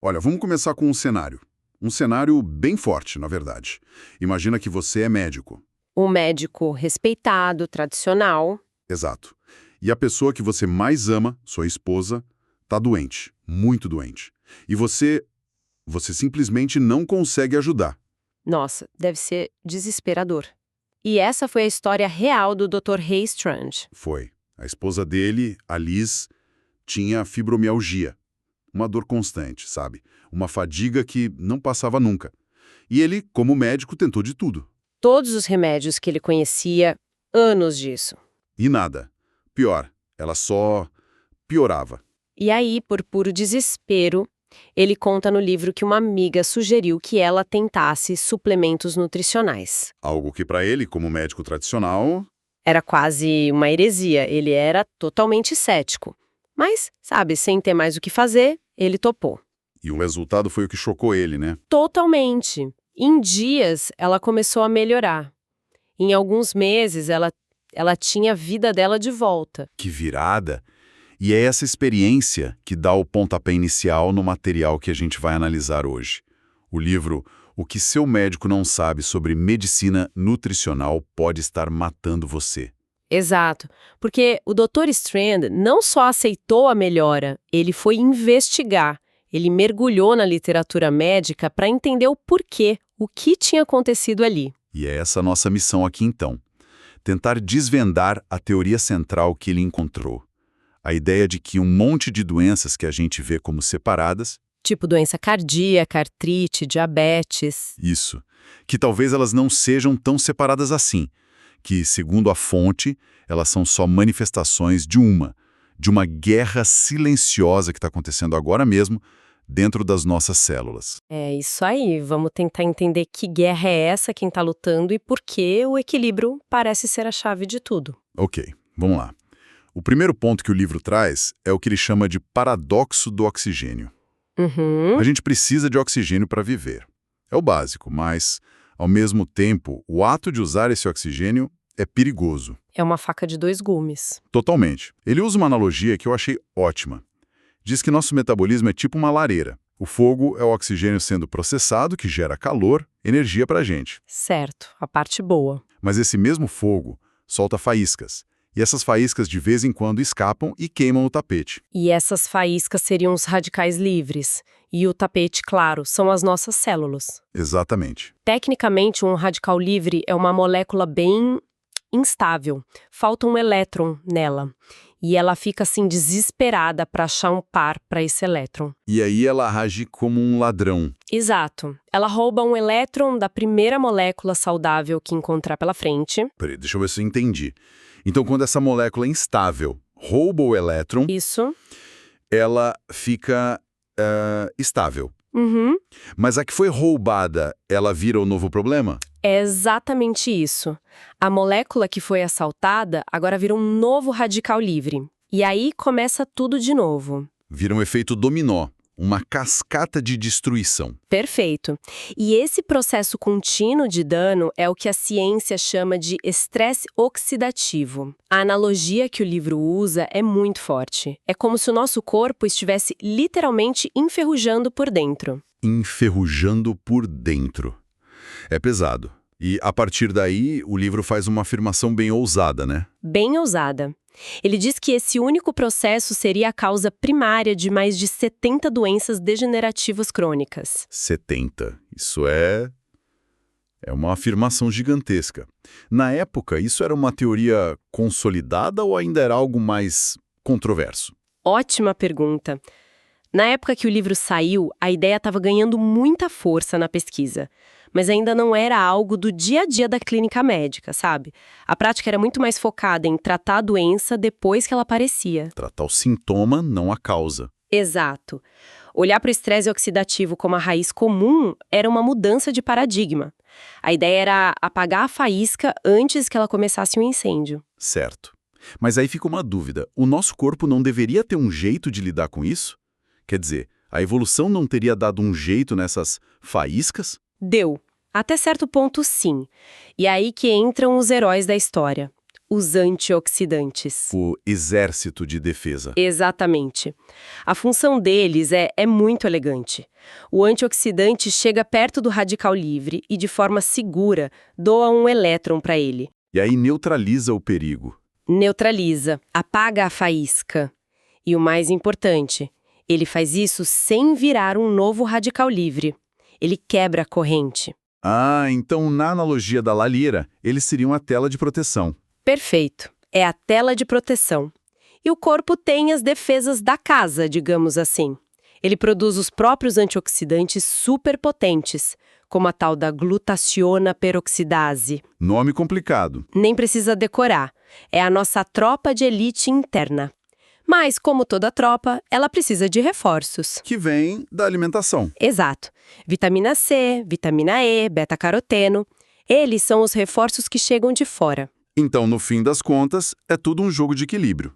Olha, vamos começar com um cenário. Um cenário bem forte, na verdade. Imagina que você é médico. Um médico respeitado, tradicional. Exato. E a pessoa que você mais ama, sua esposa, tá doente, muito doente. E você simplesmente não consegue ajudar. Nossa, deve ser desesperador. E essa foi a história real do Dr. Ray Strand. Foi. A esposa dele, a Liz, tinha fibromialgia. Uma dor constante, sabe? Uma fadiga que não passava nunca. E ele, como médico, tentou de tudo. Todos os remédios que ele conhecia, anos disso. E nada. Pior, ela só piorava. E aí, por puro desespero, ele conta no livro que uma amiga sugeriu que ela tentasse suplementos nutricionais. Algo que para ele, como médico tradicional, Era quase uma heresia, ele era totalmente cético. Mas, sabe, sem ter mais o que fazer, ele topou. e o resultado foi o que chocou ele, né? Totalmente. Em dias, ela começou a melhorar. Em alguns meses, ela tinha a vida dela de volta. Que virada! E é essa experiência que dá o pontapé inicial no material que a gente vai analisar hoje. O livro O que seu médico não sabe sobre medicina nutricional pode estar matando você. Exato, porque o Dr. Strand não só aceitou a melhora, ele foi investigar. Ele mergulhou na literatura médica para entender o porquê, o que tinha acontecido ali. E é essa a nossa missão aqui então. Tentar desvendar a teoria central que ele encontrou. A ideia de que um monte de doenças que a gente vê como separadas, Tipo doença cardíaca, artrite, diabetes. isso, que talvez elas não sejam tão separadas assim, que, segundo a fonte, elas são só manifestações de uma guerra silenciosa que está acontecendo agora mesmo dentro das nossas células. É isso aí, vamos tentar entender que guerra é essa, quem está lutando e por que o equilíbrio parece ser a chave de tudo. Ok, vamos lá. O primeiro ponto que o livro traz é o que ele chama de paradoxo do oxigênio. Uhum. A gente precisa de oxigênio para viver. É o básico, mas, ao mesmo tempo, o ato de usar esse oxigênio é perigoso. É uma faca de dois gumes. Totalmente. Ele usa uma analogia que eu achei ótima. Diz que nosso metabolismo é tipo uma lareira. O fogo é o oxigênio sendo processado, que gera calor, energia para a gente. Certo, a parte boa. Mas esse mesmo fogo solta faíscas. E essas faíscas de vez em quando escapam e queimam o tapete. E essas faíscas seriam os radicais livres. E o tapete, claro, são as nossas células. Exatamente. Tecnicamente, um radical livre é uma molécula bem instável. Falta um elétron nela. E ela fica assim desesperada para achar um par para esse elétron. E aí ela age como um ladrão. Exato. Ela rouba um elétron da primeira molécula saudável que encontrar pela frente. Peraí, deixa eu ver se eu entendi. Então, quando essa molécula instável rouba o elétron, Isso. ela fica estável. Uhum. Mas a que foi roubada, ela vira o novo problema? É exatamente isso. A molécula que foi assaltada agora vira um novo radical livre. E aí começa tudo de novo. Vira um efeito dominó, uma cascata de destruição. Perfeito. E esse processo contínuo de dano é o que a ciência chama de estresse oxidativo. A analogia que o livro usa é muito forte. É como se o nosso corpo estivesse literalmente enferrujando por dentro. Enferrujando por dentro. É pesado. E, a partir daí, o livro faz uma afirmação bem ousada, né? Bem ousada. Ele diz que esse único processo seria a causa primária de mais de 70 doenças degenerativas crônicas. 70. Isso é uma afirmação gigantesca. Na época, isso era uma teoria consolidada ou ainda era algo mais controverso? Ótima pergunta. Na época que o livro saiu, a ideia estava ganhando muita força na pesquisa, mas ainda não era algo do dia a dia da clínica médica, sabe? A prática era muito mais focada em tratar a doença depois que ela aparecia. Tratar o sintoma, não a causa. Exato. Olhar para o estresse oxidativo como a raiz comum era uma mudança de paradigma. A ideia era apagar a faísca antes que ela começasse um incêndio. Certo. Mas aí fica uma dúvida. O nosso corpo não deveria ter um jeito de lidar com isso? Quer dizer, a evolução não teria dado um jeito nessas faíscas? Deu. Até certo ponto, sim. E aí que entram os heróis da história. Os antioxidantes. O exército de defesa. Exatamente. A função deles é muito elegante. O antioxidante chega perto do radical livre e, de forma segura, doa um elétron para ele. E aí neutraliza o perigo. Neutraliza, apaga a faísca. E o mais importante, ele faz isso sem virar um novo radical livre. Ele quebra a corrente. Ah, então na analogia da lalheira, eles seriam a tela de proteção. Perfeito. É a tela de proteção. E o corpo tem as defesas da casa, digamos assim. Ele produz os próprios antioxidantes superpotentes, como a tal da glutaciona peroxidase. Nome complicado. Nem precisa decorar. É a nossa tropa de elite interna. Mas, como toda tropa, ela precisa de reforços. Que vem da alimentação. Exato. Vitamina C, vitamina E, beta-caroteno. Eles são os reforços que chegam de fora. Então, no fim das contas, é tudo um jogo de equilíbrio.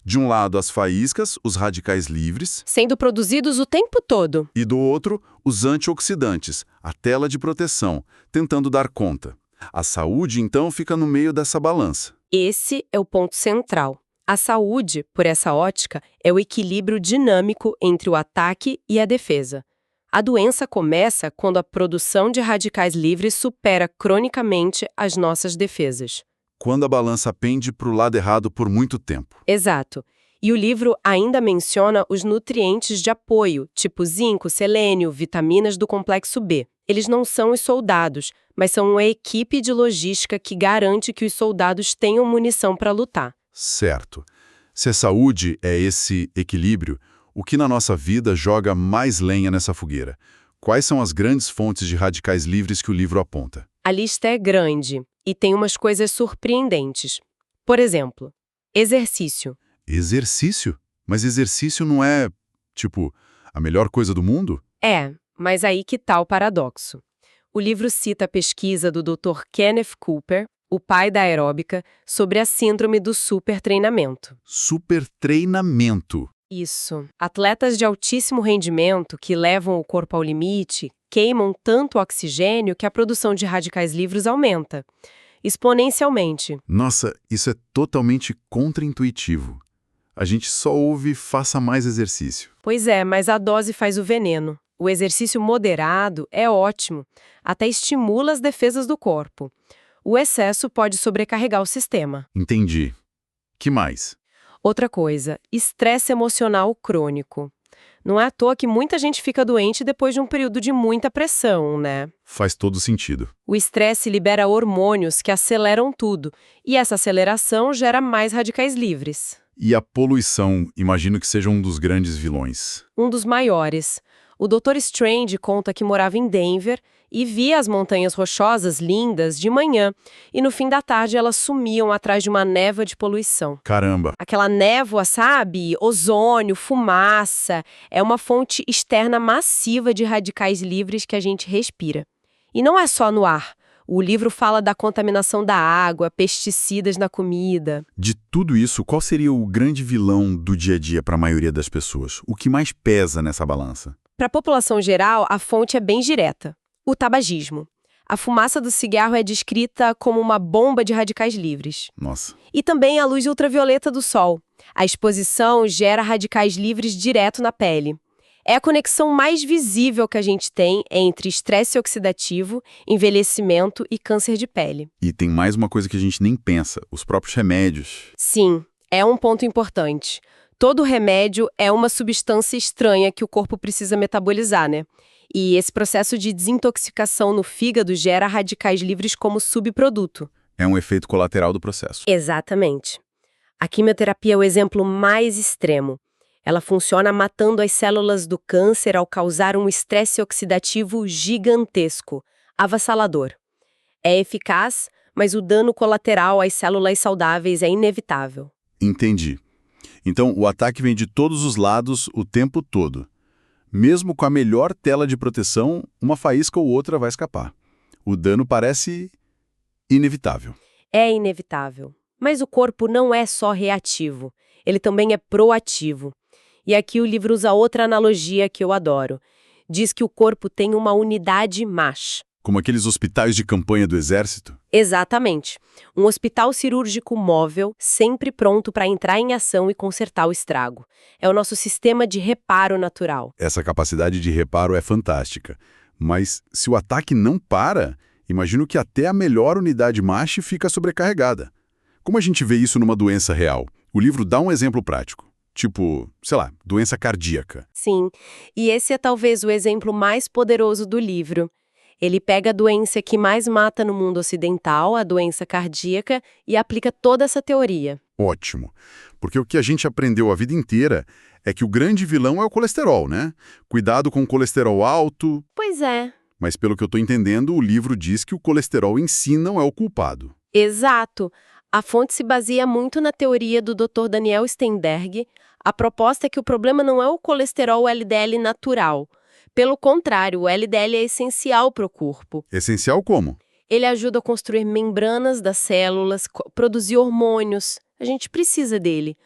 De um lado, as faíscas, os radicais livres, Sendo produzidos o tempo todo. e do outro, os antioxidantes, a tela de proteção, tentando dar conta. A saúde, então, fica no meio dessa balança. Esse é o ponto central. A saúde, por essa ótica, é o equilíbrio dinâmico entre o ataque e a defesa. A doença começa quando a produção de radicais livres supera cronicamente as nossas defesas. Quando a balança pende para o lado errado por muito tempo. Exato. E o livro ainda menciona os nutrientes de apoio, tipo zinco, selênio, vitaminas do complexo B. Eles não são os soldados, mas são uma equipe de logística que garante que os soldados tenham munição para lutar. Certo. Se a saúde é esse equilíbrio, o que na nossa vida joga mais lenha nessa fogueira? Quais são as grandes fontes de radicais livres que o livro aponta? A lista é grande e tem umas coisas surpreendentes. Por exemplo, exercício. Exercício? Mas exercício não é, tipo, a melhor coisa do mundo? É, mas aí que tá o paradoxo. O livro cita a pesquisa do Dr. Kenneth Cooper, o pai da aeróbica, sobre a síndrome do supertreinamento. Supertreinamento. Isso. Atletas de altíssimo rendimento que levam o corpo ao limite queimam tanto oxigênio que a produção de radicais livres aumenta, exponencialmente. Nossa, isso é totalmente contraintuitivo. A gente só ouve faça mais exercício. Pois é, mas a dose faz o veneno. O exercício moderado é ótimo, até estimula as defesas do corpo. O excesso pode sobrecarregar o sistema. Entendi. Que mais? Outra coisa, estresse emocional crônico. Não é à toa que muita gente fica doente depois de um período de muita pressão, né? Faz todo sentido. O estresse libera hormônios que aceleram tudo, e essa aceleração gera mais radicais livres. E a poluição, imagino que seja um dos grandes vilões. Um dos maiores. O Dr. Strange conta que morava em Denver e via as montanhas rochosas lindas de manhã, e no fim da tarde elas sumiam atrás de uma névoa de poluição. Caramba! Aquela névoa, sabe? Ozônio, fumaça, é uma fonte externa massiva de radicais livres que a gente respira. E não é só no ar. O livro fala da contaminação da água, pesticidas na comida. De tudo isso, qual seria o grande vilão do dia a dia para a maioria das pessoas? O que mais pesa nessa balança? Para a população geral, a fonte é bem direta. O tabagismo. A fumaça do cigarro é descrita como uma bomba de radicais livres. Nossa. E também a luz ultravioleta do sol. A exposição gera radicais livres direto na pele. É a conexão mais visível que a gente tem entre estresse oxidativo, envelhecimento e câncer de pele. E tem mais uma coisa que a gente nem pensa, os próprios remédios. Sim, é um ponto importante. Todo remédio é uma substância estranha que o corpo precisa metabolizar, né? E esse processo de desintoxicação no fígado gera radicais livres como subproduto. É um efeito colateral do processo. Exatamente. A quimioterapia é o exemplo mais extremo. Ela funciona matando as células do câncer ao causar um estresse oxidativo gigantesco, avassalador. É eficaz, mas o dano colateral às células saudáveis é inevitável. Entendi. Então, o ataque vem de todos os lados o tempo todo. Mesmo com a melhor tela de proteção, uma faísca ou outra vai escapar. O dano parece inevitável. É inevitável. Mas o corpo não é só reativo. Ele também é proativo. E aqui o livro usa outra analogia que eu adoro. Diz que o corpo tem uma unidade MASH. Como aqueles hospitais de campanha do exército? Exatamente. Um hospital cirúrgico móvel, sempre pronto para entrar em ação e consertar o estrago. É o nosso sistema de reparo natural. Essa capacidade de reparo é fantástica. Mas se o ataque não para, imagino que até a melhor unidade MASH fica sobrecarregada. Como a gente vê isso numa doença real? O livro dá um exemplo prático. Tipo, sei lá, doença cardíaca. Sim, e esse é talvez o exemplo mais poderoso do livro. Ele pega a doença que mais mata no mundo ocidental, a doença cardíaca, e aplica toda essa teoria. Ótimo. Porque o que a gente aprendeu a vida inteira é que o grande vilão é o colesterol, né? Cuidado com o colesterol alto. Pois é. Mas pelo que eu estou entendendo, o livro diz que o colesterol em si não é o culpado. Exato. A fonte se baseia muito na teoria do Dr. Daniel Steinberg. A proposta é que o problema não é o colesterol LDL natural. Pelo contrário, o LDL é essencial para o corpo. Essencial como? Ele ajuda a construir membranas das células, produzir hormônios. A gente precisa dele.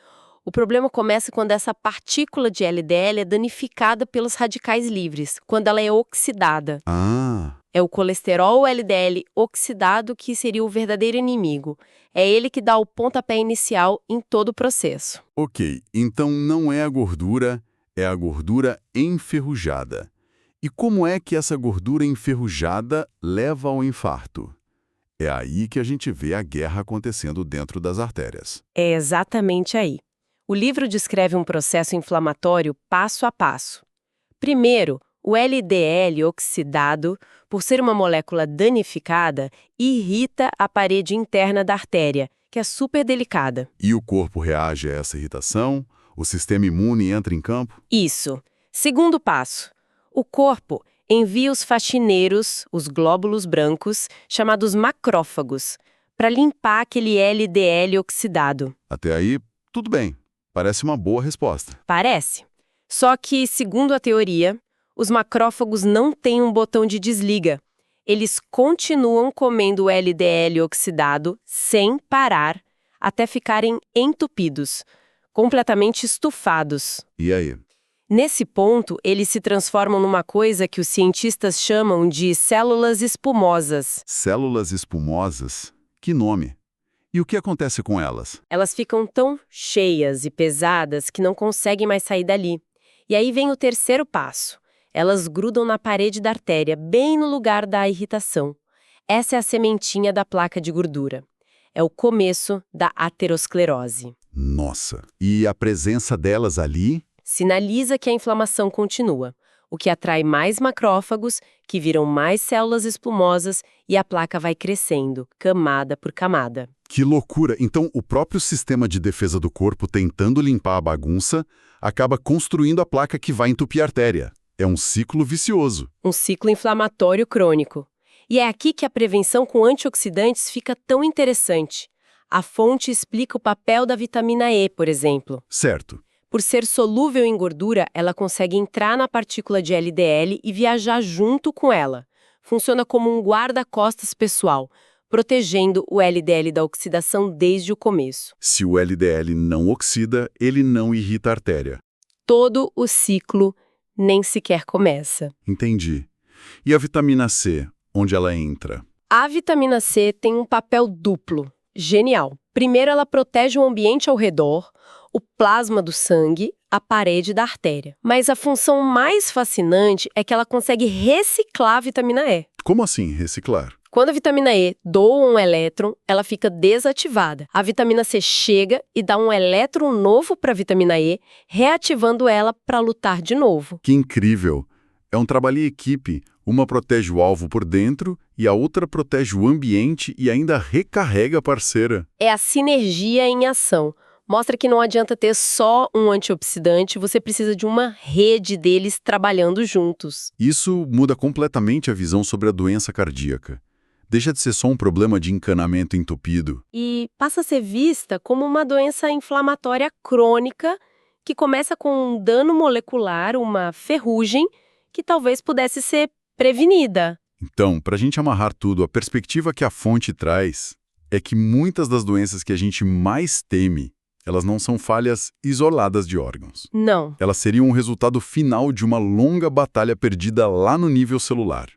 O problema começa quando essa partícula de LDL é danificada pelos radicais livres, quando ela é oxidada. Ah, É o colesterol LDL oxidado que seria o verdadeiro inimigo. É ele que dá o pontapé inicial em todo o processo. ok. Então não é a gordura, é a gordura enferrujada. E como é que essa gordura enferrujada leva ao infarto? É aí que a gente vê a guerra acontecendo dentro das artérias. É exatamente aí. O livro descreve um processo inflamatório passo a passo. Primeiro, o LDL oxidado, por ser uma molécula danificada, irrita a parede interna da artéria, que é super delicada. E o corpo reage a essa irritação? O sistema imune entra em campo? Isso. Segundo passo. O corpo envia os faxineiros, os glóbulos brancos, chamados macrófagos, para limpar aquele LDL oxidado. Até aí, tudo bem. Parece uma boa resposta. Parece. Só que, segundo a teoria, os macrófagos não têm um botão de desliga. Eles continuam comendo o LDL oxidado sem parar, até ficarem entupidos, completamente estufados. E aí? Nesse ponto, eles se transformam numa coisa que os cientistas chamam de células espumosas. Células espumosas? Que nome? E o que acontece com elas? Elas ficam tão cheias e pesadas que não conseguem mais sair dali. E aí vem o terceiro passo. Elas grudam na parede da artéria, bem no lugar da irritação. Essa é a sementinha da placa de gordura. É o começo da aterosclerose. Nossa! E a presença delas ali? Sinaliza que a inflamação continua, o que atrai mais macrófagos, que viram mais células espumosas e a placa vai crescendo, camada por camada. Que loucura! Então, o próprio sistema de defesa do corpo tentando limpar a bagunça acaba construindo a placa que vai entupir a artéria. É um ciclo vicioso. Um ciclo inflamatório crônico. E é aqui que a prevenção com antioxidantes fica tão interessante. A fonte explica o papel da vitamina E, por exemplo. Certo. Por ser solúvel em gordura, ela consegue entrar na partícula de LDL e viajar junto com ela. Funciona como um guarda-costas pessoal, protegendo o LDL da oxidação desde o começo. Se o LDL não oxida, ele não irrita a artéria. Todo o ciclo nem sequer começa. Entendi. E a vitamina C, onde ela entra? A vitamina C tem um papel duplo. Genial. Primeiro, ela protege o ambiente ao redor, o plasma do sangue, a parede da artéria. Mas a função mais fascinante é que ela consegue reciclar a vitamina E. Como assim reciclar? Quando a vitamina E doa um elétron, ela fica desativada. A vitamina C chega e dá um elétron novo para a vitamina E, reativando ela para lutar de novo. Que incrível! É um trabalho em equipe. Uma protege o alvo por dentro e a outra protege o ambiente e ainda recarrega a parceira. É a sinergia em ação. Mostra que não adianta ter só um antioxidante, você precisa de uma rede deles trabalhando juntos. Isso muda completamente a visão sobre a doença cardíaca. Deixa de ser só um problema de encanamento entupido. E passa a ser vista como uma doença inflamatória crônica que começa com um dano molecular, uma ferrugem, que talvez pudesse ser prevenida. Então, para a gente amarrar tudo, a perspectiva que a fonte traz é que muitas das doenças que a gente mais teme, elas não são falhas isoladas de órgãos. Não. Elas seriam um resultado final de uma longa batalha perdida lá no nível celular.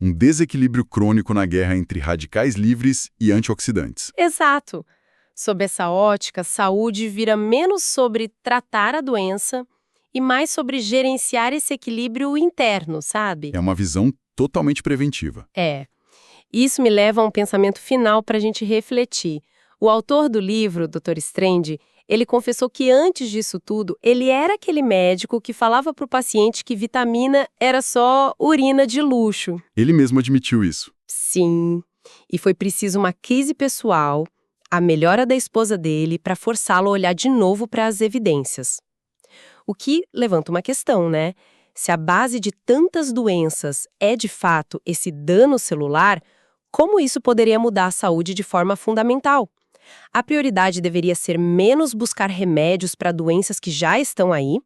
Um desequilíbrio crônico na guerra entre radicais livres e antioxidantes. Exato. Sob essa ótica, saúde vira menos sobre tratar a doença e mais sobre gerenciar esse equilíbrio interno, sabe? É uma visão totalmente preventiva. É. Isso me leva a um pensamento final para a gente refletir. O autor do livro, Dr. Strange, ele confessou que antes disso tudo, ele era aquele médico que falava para o paciente que vitamina era só urina de luxo. Ele mesmo admitiu isso. Sim, e foi preciso uma crise pessoal, a melhora da esposa dele, para forçá-lo a olhar de novo para as evidências. O que levanta uma questão, né? Se a base de tantas doenças é, de fato, esse dano celular, como isso poderia mudar a saúde de forma fundamental? A prioridade deveria ser menos buscar remédios para doenças que já estão aí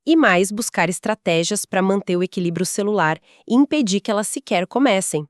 e mais buscar estratégias para manter o equilíbrio celular e impedir que elas sequer comecem.